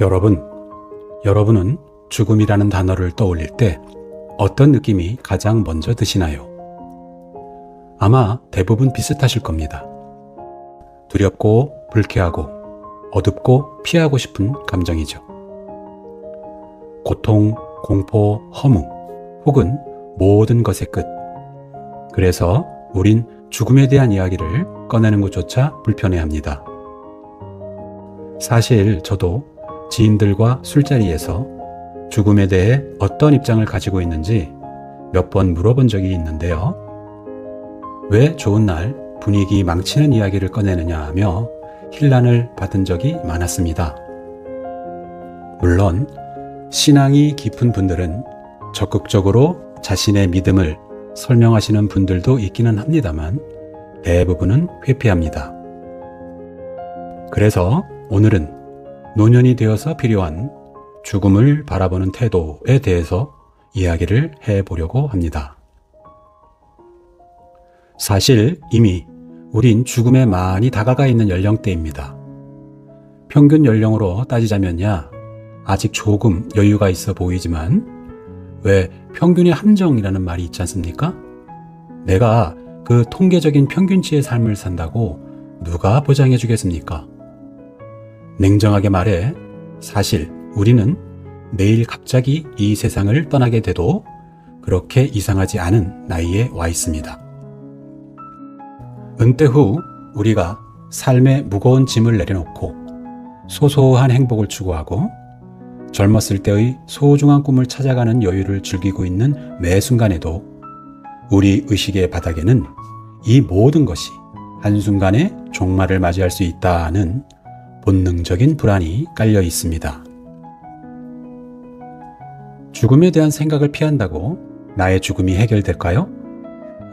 여러분은 죽음이라는 단어를 떠올릴 때 어떤 느낌이 가장 먼저 드시나요? 아마 대부분 비슷하실 겁니다. 두렵고 불쾌하고 어둡고 피하고 싶은 감정이죠. 고통, 공포, 허무 혹은 모든 것의 끝. 그래서 우린 죽음에 대한 이야기를 꺼내는 것조차 불편해합니다. 사실 저도 지인들과 술자리에서 죽음에 대해 어떤 입장을 가지고 있는지 몇 번 물어본 적이 있는데요. 왜 좋은 날 분위기 망치는 이야기를 꺼내느냐 하며 힐난을 받은 적이 많았습니다. 물론 신앙이 깊은 분들은 적극적으로 자신의 믿음을 설명하시는 분들도 있기는 합니다만 대부분은 회피합니다. 그래서 오늘은 노년이 되어서 필요한 죽음을 바라보는 태도에 대해서 이야기를 해보려고 합니다. 사실 이미 우린 죽음에 많이 다가가 있는 연령대입니다. 평균 연령으로 따지자면야 아직 조금 여유가 있어 보이지만 왜 평균의 함정이라는 말이 있지 않습니까? 내가 그 통계적인 평균치의 삶을 산다고 누가 보장해 주겠습니까? 냉정하게 말해 사실 우리는 내일 갑자기 이 세상을 떠나게 돼도 그렇게 이상하지 않은 나이에 와 있습니다. 은퇴 후 우리가 삶의 무거운 짐을 내려놓고 소소한 행복을 추구하고 젊었을 때의 소중한 꿈을 찾아가는 여유를 즐기고 있는 매 순간에도 우리 의식의 바닥에는 이 모든 것이 한순간에 종말을 맞이할 수 있다는 본능적인 불안이 깔려 있습니다. 죽음에 대한 생각을 피한다고 나의 죽음이 해결될까요?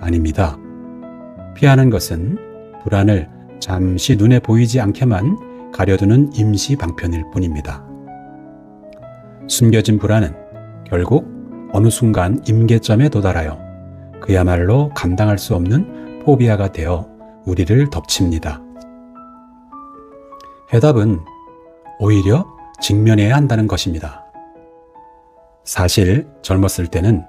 아닙니다. 피하는 것은 불안을 잠시 눈에 보이지 않게만 가려두는 임시 방편일 뿐입니다. 숨겨진 불안은 결국 어느 순간 임계점에 도달하여 그야말로 감당할 수 없는 포비아가 되어 우리를 덮칩니다. 해답은 오히려 직면해야 한다는 것입니다. 사실 젊었을 때는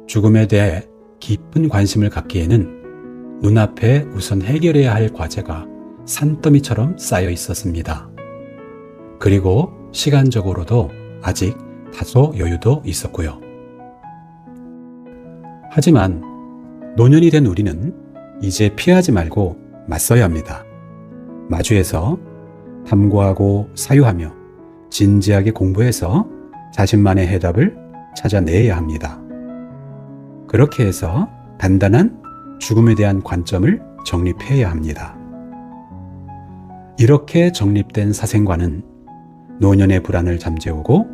죽음에 대해 깊은 관심을 갖기에는 눈앞에 우선 해결해야 할 과제가 산더미처럼 쌓여 있었습니다. 그리고 시간적으로도 아직 다소 여유도 있었고요. 하지만 노년이 된 우리는 이제 피하지 말고 맞서야 합니다. 마주해서 탐구하고 사유하며 진지하게 공부해서 자신만의 해답을 찾아내야 합니다. 그렇게 해서 단단한 죽음에 대한 관점을 정립해야 합니다. 이렇게 정립된 사생관은 노년의 불안을 잠재우고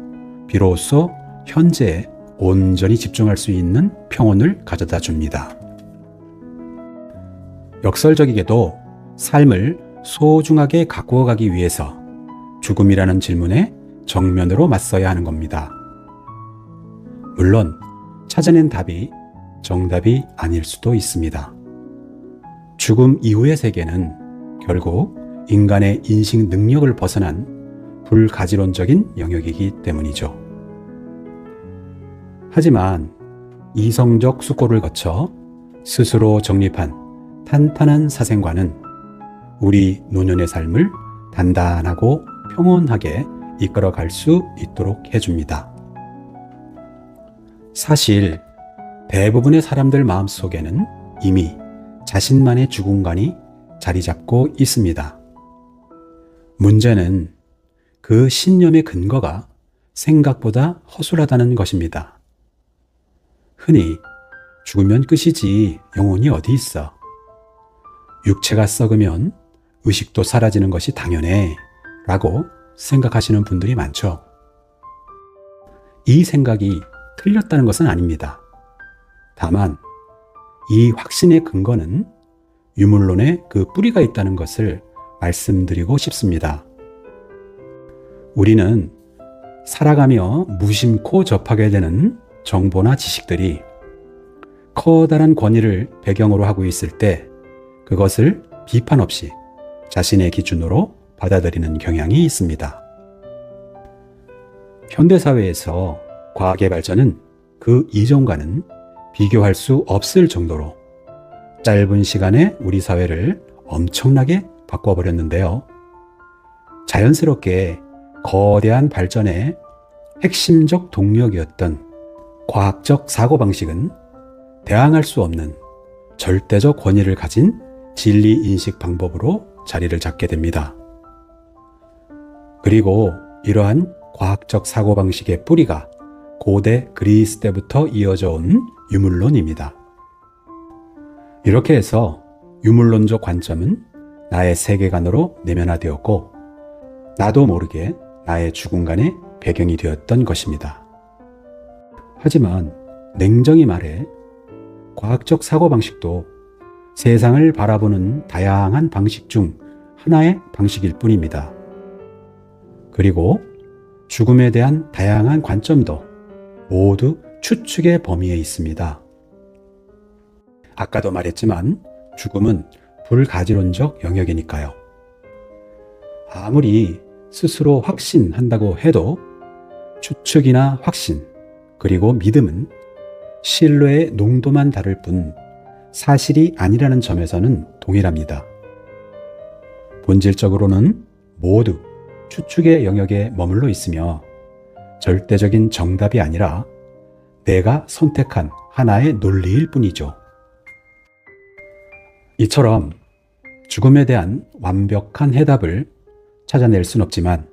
비로소 현재에 온전히 집중할 수 있는 평온을 가져다 줍니다. 역설적이게도 삶을 소중하게 가꾸어 가기 위해서 죽음이라는 질문에 정면으로 맞서야 하는 겁니다. 물론 찾아낸 답이 정답이 아닐 수도 있습니다. 죽음 이후의 세계는 결국 인간의 인식 능력을 벗어난 불가지론적인 영역이기 때문이죠. 하지만 이성적 숙고를 거쳐 스스로 정립한 탄탄한 사생관은 우리 노년의 삶을 단단하고 평온하게 이끌어갈 수 있도록 해줍니다. 사실 대부분의 사람들 마음속에는 이미 자신만의 죽음관이 자리 잡고 있습니다. 문제는 그 신념의 근거가 생각보다 허술하다는 것입니다. 흔히 죽으면 끝이지 영혼이 어디 있어. 육체가 썩으면 의식도 사라지는 것이 당연해 라고 생각하시는 분들이 많죠. 이 생각이 틀렸다는 것은 아닙니다. 다만 이 확신의 근거는 유물론에 그 뿌리가 있다는 것을 말씀드리고 싶습니다. 우리는 살아가며 무심코 접하게 되는 정보나 지식들이 커다란 권위를 배경으로 하고 있을 때 그것을 비판 없이 자신의 기준으로 받아들이는 경향이 있습니다. 현대사회에서 과학의 발전은 그 이전과는 비교할 수 없을 정도로 짧은 시간에 우리 사회를 엄청나게 바꿔버렸는데요. 자연스럽게 거대한 발전의 핵심적 동력이었던 과학적 사고방식은 대항할 수 없는 절대적 권위를 가진 진리 인식 방법으로 자리를 잡게 됩니다. 그리고 이러한 과학적 사고방식의 뿌리가 고대 그리스 때부터 이어져 온 유물론입니다. 이렇게 해서 유물론적 관점은 나의 세계관으로 내면화되었고 나도 모르게 나의 죽음관의 배경이 되었던 것입니다. 하지만 냉정히 말해 과학적 사고방식도 세상을 바라보는 다양한 방식 중 하나의 방식일 뿐입니다. 그리고 죽음에 대한 다양한 관점도 모두 추측의 범위에 있습니다. 아까도 말했지만 죽음은 불가지론적 영역이니까요. 아무리 스스로 확신한다고 해도 추측이나 확신, 그리고 믿음은 신뢰의 농도만 다를 뿐 사실이 아니라는 점에서는 동일합니다. 본질적으로는 모두 추측의 영역에 머물러 있으며 절대적인 정답이 아니라 내가 선택한 하나의 논리일 뿐이죠. 이처럼 죽음에 대한 완벽한 해답을 찾아낼 순 없지만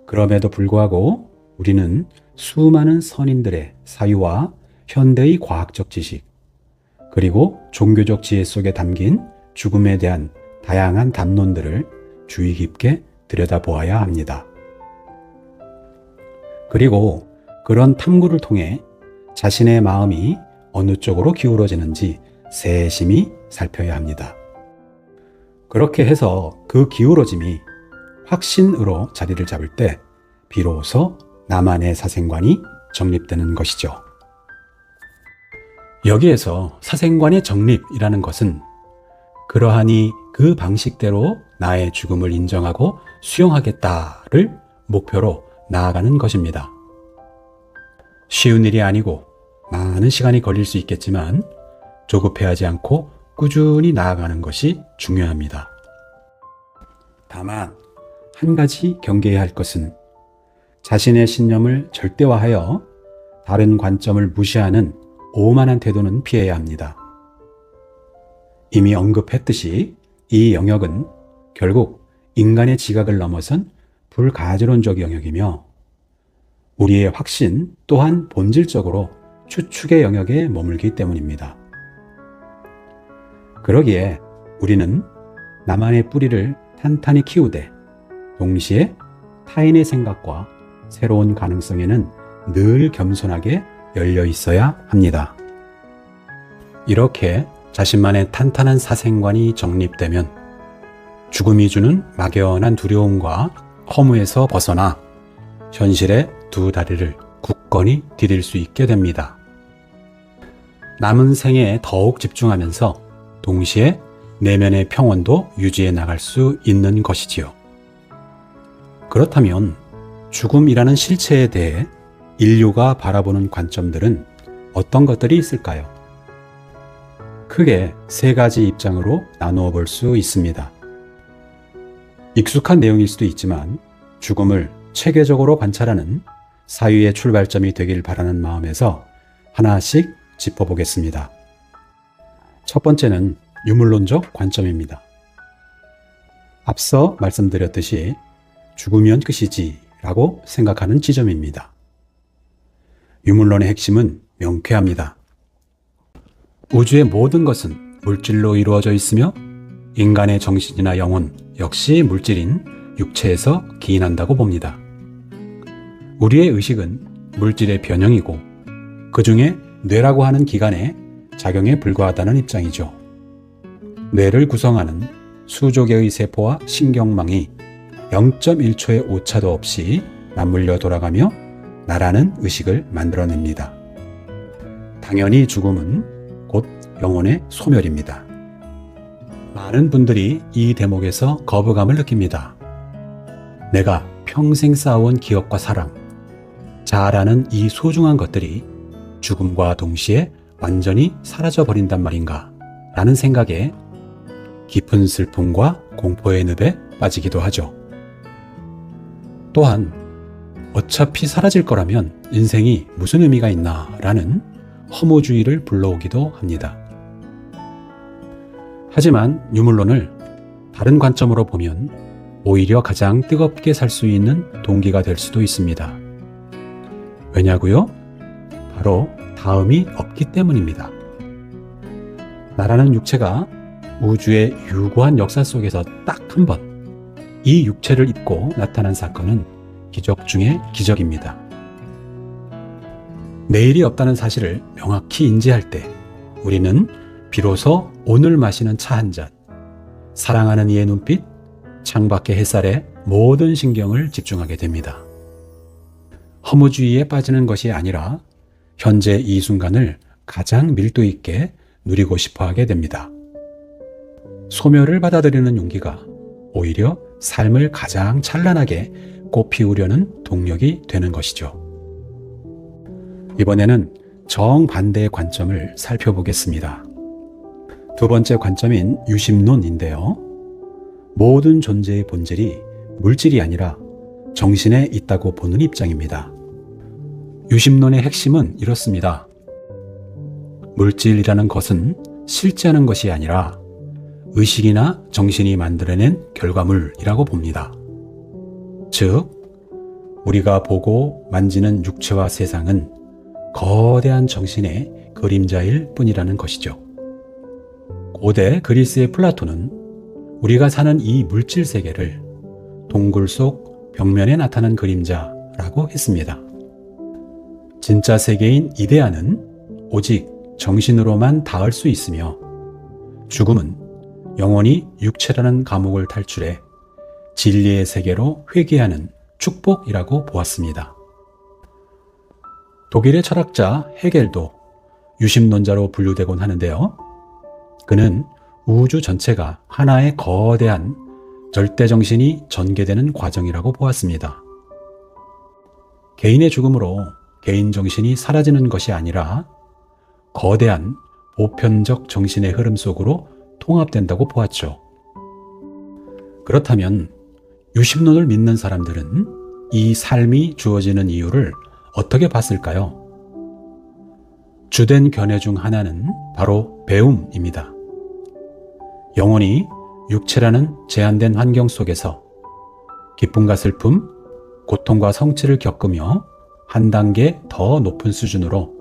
그럼에도 불구하고 우리는 수많은 선인들의 사유와 현대의 과학적 지식, 그리고 종교적 지혜 속에 담긴 죽음에 대한 다양한 담론들을 주의 깊게 들여다보아야 합니다. 그리고 그런 탐구를 통해 자신의 마음이 어느 쪽으로 기울어지는지 세심히 살펴야 합니다. 그렇게 해서 그 기울어짐이 확신으로 자리를 잡을 때 비로소 나만의 사생관이 정립되는 것이죠. 여기에서 사생관의 정립이라는 것은 그러하니 그 방식대로 나의 죽음을 인정하고 수용하겠다를 목표로 나아가는 것입니다. 쉬운 일이 아니고 많은 시간이 걸릴 수 있겠지만 조급해하지 않고 꾸준히 나아가는 것이 중요합니다. 다만 한 가지 경계해야 할 것은 자신의 신념을 절대화하여 다른 관점을 무시하는 오만한 태도는 피해야 합니다. 이미 언급했듯이 이 영역은 결국 인간의 지각을 넘어선 불가지론적 영역이며 우리의 확신 또한 본질적으로 추측의 영역에 머물기 때문입니다. 그러기에 우리는 나만의 뿌리를 탄탄히 키우되 동시에 타인의 생각과 새로운 가능성에는 늘 겸손하게 열려 있어야 합니다. 이렇게 자신만의 탄탄한 사생관이 정립되면 죽음이 주는 막연한 두려움과 허무에서 벗어나 현실의 두 다리를 굳건히 디딜 수 있게 됩니다. 남은 생에 더욱 집중하면서 동시에 내면의 평온도 유지해 나갈 수 있는 것이지요. 그렇다면 죽음이라는 실체에 대해 인류가 바라보는 관점들은 어떤 것들이 있을까요? 크게 세 가지 입장으로 나누어 볼 수 있습니다. 익숙한 내용일 수도 있지만 죽음을 체계적으로 관찰하는 사유의 출발점이 되길 바라는 마음에서 하나씩 짚어보겠습니다. 첫 번째는 유물론적 관점입니다. 앞서 말씀드렸듯이 죽으면 끝이지 라고 생각하는 지점입니다. 유물론의 핵심은 명쾌합니다. 우주의 모든 것은 물질로 이루어져 있으며 인간의 정신이나 영혼 역시 물질인 육체에서 기인한다고 봅니다. 우리의 의식은 물질의 변형이고 그 중에 뇌라고 하는 기관의 작용에 불과하다는 입장이죠. 뇌를 구성하는 수조 개의 세포와 신경망이 0.1초의 오차도 없이 맞물려 돌아가며 나라는 의식을 만들어냅니다. 당연히 죽음은 곧 영혼의 소멸입니다. 많은 분들이 이 대목에서 거부감을 느낍니다. 내가 평생 쌓아온 기억과 사랑, 자아라는 이 소중한 것들이 죽음과 동시에 완전히 사라져버린단 말인가 라는 생각에 깊은 슬픔과 공포의 늪에 빠지기도 하죠. 또한 어차피 사라질 거라면 인생이 무슨 의미가 있나 라는 허무주의를 불러오기도 합니다. 하지만 유물론을 다른 관점으로 보면 오히려 가장 뜨겁게 살 수 있는 동기가 될 수도 있습니다. 왜냐고요? 바로 다음이 없기 때문입니다. 나라는 육체가 우주의 유구한 역사 속에서 딱 한 번 이 육체를 입고 나타난 사건은 기적 중의 기적입니다. 내일이 없다는 사실을 명확히 인지할 때 우리는 비로소 오늘 마시는 차 한 잔, 사랑하는 이의 눈빛, 창밖의 햇살에 모든 신경을 집중하게 됩니다. 허무주의에 빠지는 것이 아니라 현재 이 순간을 가장 밀도 있게 누리고 싶어 하게 됩니다. 소멸을 받아들이는 용기가 오히려 삶을 가장 찬란하게 꽃피우려는 동력이 되는 것이죠. 이번에는 정반대의 관점을 살펴보겠습니다. 두 번째 관점인 유심론인데요. 모든 존재의 본질이 물질이 아니라 정신에 있다고 보는 입장입니다. 유심론의 핵심은 이렇습니다. 물질이라는 것은 실제하는 것이 아니라 의식이나 정신이 만들어낸 결과물이라고 봅니다. 즉, 우리가 보고 만지는 육체와 세상은 거대한 정신의 그림자일 뿐이라는 것이죠. 고대 그리스의 플라톤은 우리가 사는 이 물질 세계를 동굴 속 벽면에 나타난 그림자라고 했습니다. 진짜 세계인 이데아는 오직 정신으로만 닿을 수 있으며 죽음은 영원히 육체라는 감옥을 탈출해 진리의 세계로 회귀하는 축복이라고 보았습니다. 독일의 철학자 헤겔도 유심론자로 분류되곤 하는데요. 그는 우주 전체가 하나의 거대한 절대정신이 전개되는 과정이라고 보았습니다. 개인의 죽음으로 개인 정신이 사라지는 것이 아니라 거대한 보편적 정신의 흐름 속으로 통합된다고 보았죠. 그렇다면 유심론을 믿는 사람들은 이 삶이 주어지는 이유를 어떻게 봤을까요? 주된 견해 중 하나는 바로 배움입니다. 영혼이 육체라는 제한된 환경 속에서 기쁨과 슬픔, 고통과 성취를 겪으며 한 단계 더 높은 수준으로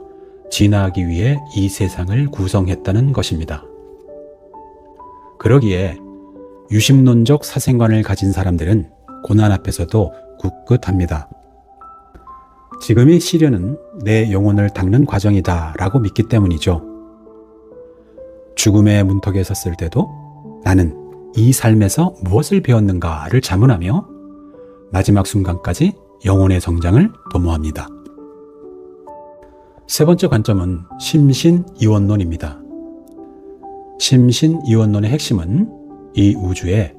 진화하기 위해 이 세상을 구성했다는 것입니다. 그러기에 유심론적 사생관을 가진 사람들은 고난 앞에서도 굳굳합니다. 지금의 시련은 내 영혼을 닦는 과정이다 라고 믿기 때문이죠. 죽음의 문턱에 섰을 때도 나는 이 삶에서 무엇을 배웠는가를 자문하며 마지막 순간까지 영혼의 성장을 도모합니다. 세 번째 관점은 심신이원론입니다. 심신이원론의 핵심은 이 우주에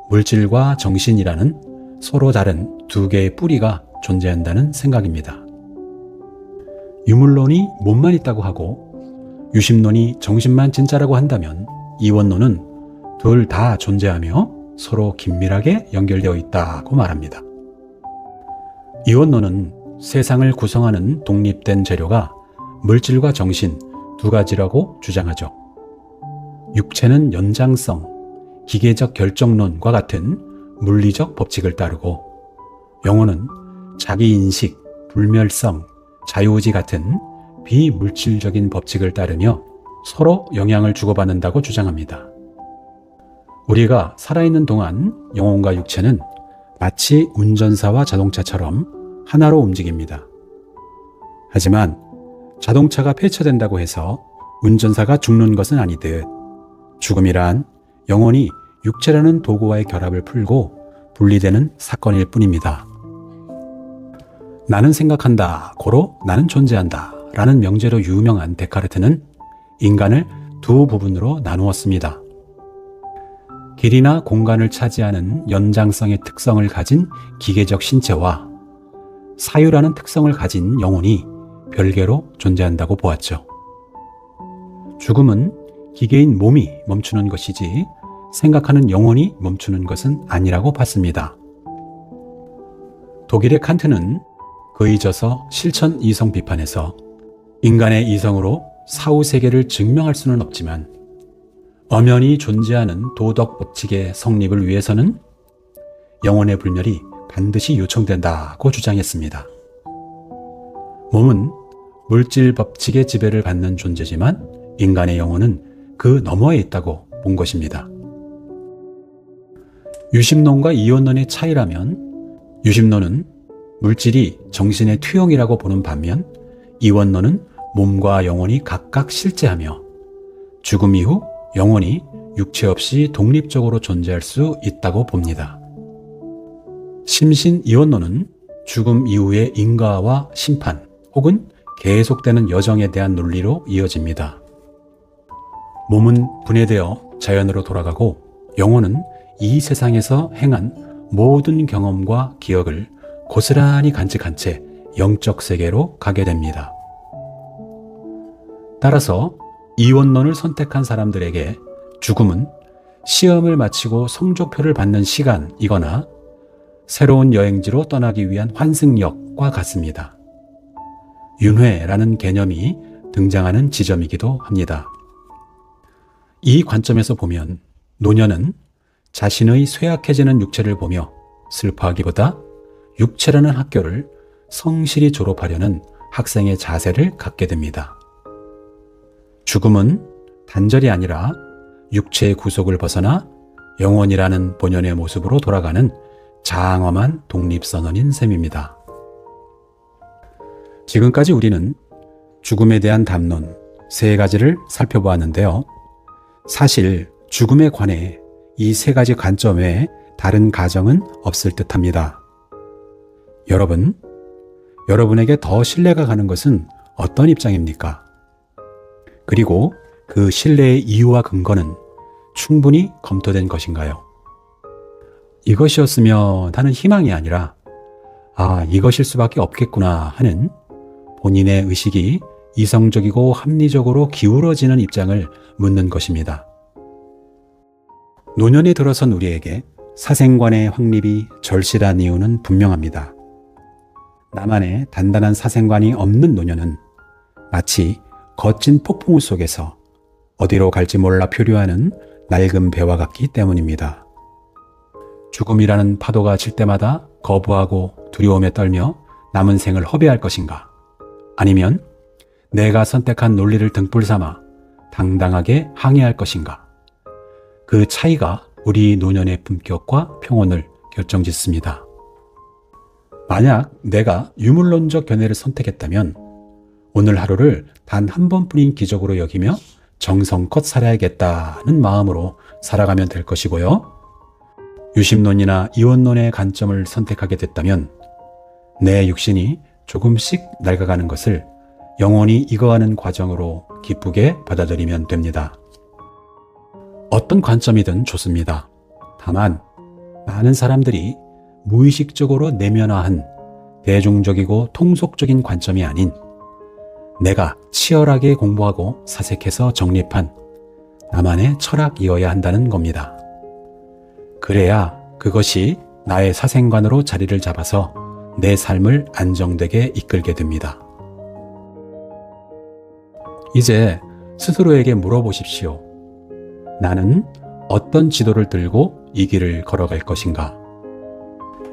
물질과 정신이라는 서로 다른 두 개의 뿌리가 존재한다는 생각입니다. 유물론이 몸만 있다고 하고 유심론이 정신만 진짜라고 한다면 이원론은 둘 다 존재하며 서로 긴밀하게 연결되어 있다고 말합니다. 이원론은 세상을 구성하는 독립된 재료가 물질과 정신 두 가지라고 주장하죠. 육체는 연장성, 기계적 결정론과 같은 물리적 법칙을 따르고 영혼은 자기인식, 불멸성, 자유의지 같은 비물질적인 법칙을 따르며 서로 영향을 주고받는다고 주장합니다. 우리가 살아있는 동안 영혼과 육체는 마치 운전사와 자동차처럼 하나로 움직입니다. 하지만 자동차가 폐차된다고 해서 운전사가 죽는 것은 아니듯 죽음이란 영혼이 육체라는 도구와의 결합을 풀고 분리되는 사건일 뿐입니다. 나는 생각한다, 고로 나는 존재한다 라는 명제로 유명한 데카르트는 인간을 두 부분으로 나누었습니다. 길이나 공간을 차지하는 연장성의 특성을 가진 기계적 신체와 사유라는 특성을 가진 영혼이 별개로 존재한다고 보았죠. 죽음은 기계인 몸이 멈추는 것이지 생각하는 영혼이 멈추는 것은 아니라고 봤습니다. 독일의 칸트는 그에 져서 실천 이성 비판에서 인간의 이성으로 사후 세계를 증명할 수는 없지만 엄연히 존재하는 도덕 법칙의 성립을 위해서는 영혼의 불멸이 반드시 요청된다고 주장했습니다. 몸은 물질 법칙의 지배를 받는 존재지만 인간의 영혼은 그 너머에 있다고 본 것입니다. 유심론과 이원론의 차이라면 유심론은 물질이 정신의 투영이라고 보는 반면 이원론은 몸과 영혼이 각각 실제하며 죽음 이후 영혼이 육체 없이 독립적으로 존재할 수 있다고 봅니다. 심신이원론은 죽음 이후의 인과와 심판 혹은 계속되는 여정에 대한 논리로 이어집니다. 몸은 분해되어 자연으로 돌아가고 영혼은 이 세상에서 행한 모든 경험과 기억을 고스란히 간직한 채 영적 세계로 가게 됩니다. 따라서 이원론을 선택한 사람들에게 죽음은 시험을 마치고 성적표를 받는 시간이거나 새로운 여행지로 떠나기 위한 환승역과 같습니다. 윤회라는 개념이 등장하는 지점이기도 합니다. 이 관점에서 보면 노년은 자신의 쇠약해지는 육체를 보며 슬퍼하기보다 육체라는 학교를 성실히 졸업하려는 학생의 자세를 갖게 됩니다. 죽음은 단절이 아니라 육체의 구속을 벗어나 영혼이라는 본연의 모습으로 돌아가는 장엄한 독립선언인 셈입니다. 지금까지 우리는 죽음에 대한 담론 3가지를 살펴보았는데요. 사실 죽음에 관해 이 3가지 관점 외에 다른 가정은 없을 듯합니다. 여러분에게 더 신뢰가 가는 것은 어떤 입장입니까? 그리고 그 신뢰의 이유와 근거는 충분히 검토된 것인가요? 이것이었으면 하는 희망이 아니라 이것일 수밖에 없겠구나 하는 본인의 의식이 이성적이고 합리적으로 기울어지는 입장을 묻는 것입니다. 노년에 들어선 우리에게 사생관의 확립이 절실한 이유는 분명합니다. 나만의 단단한 사생관이 없는 노년은 마치 거친 폭풍우 속에서 어디로 갈지 몰라 표류하는 낡은 배와 같기 때문입니다. 죽음이라는 파도가 칠 때마다 거부하고 두려움에 떨며 남은 생을 허비할 것인가? 아니면 내가 선택한 논리를 등불 삼아 당당하게 항해할 것인가? 그 차이가 우리 노년의 품격과 평온을 결정짓습니다. 만약 내가 유물론적 견해를 선택했다면 오늘 하루를 단 한 번뿐인 기적으로 여기며 정성껏 살아야겠다는 마음으로 살아가면 될 것이고요. 유심론이나 이원론의 관점을 선택하게 됐다면 내 육신이 조금씩 낡아가는 것을 영원히 익어가는 과정으로 기쁘게 받아들이면 됩니다. 어떤 관점이든 좋습니다. 다만 많은 사람들이 무의식적으로 내면화한 대중적이고 통속적인 관점이 아닌 내가 치열하게 공부하고 사색해서 정립한 나만의 철학이어야 한다는 겁니다. 그래야 그것이 나의 사생관으로 자리를 잡아서 내 삶을 안정되게 이끌게 됩니다. 이제 스스로에게 물어보십시오. 나는 어떤 지도를 들고 이 길을 걸어갈 것인가?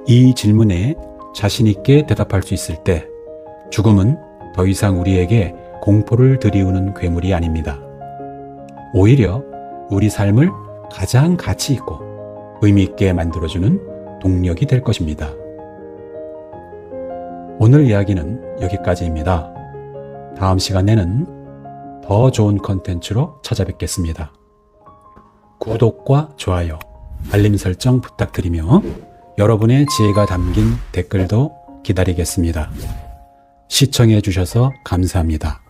이 질문에 자신 있게 대답할 수 있을 때 죽음은 더 이상 우리에게 공포를 들이우는 괴물이 아닙니다. 오히려 우리 삶을 가장 가치 있고 의미 있게 만들어주는 동력이 될 것입니다. 오늘 이야기는 여기까지입니다. 다음 시간에는 더 좋은 컨텐츠로 찾아뵙겠습니다. 구독과 좋아요, 알림 설정 부탁드리며 여러분의 지혜가 담긴 댓글도 기다리겠습니다. 시청해 주셔서 감사합니다.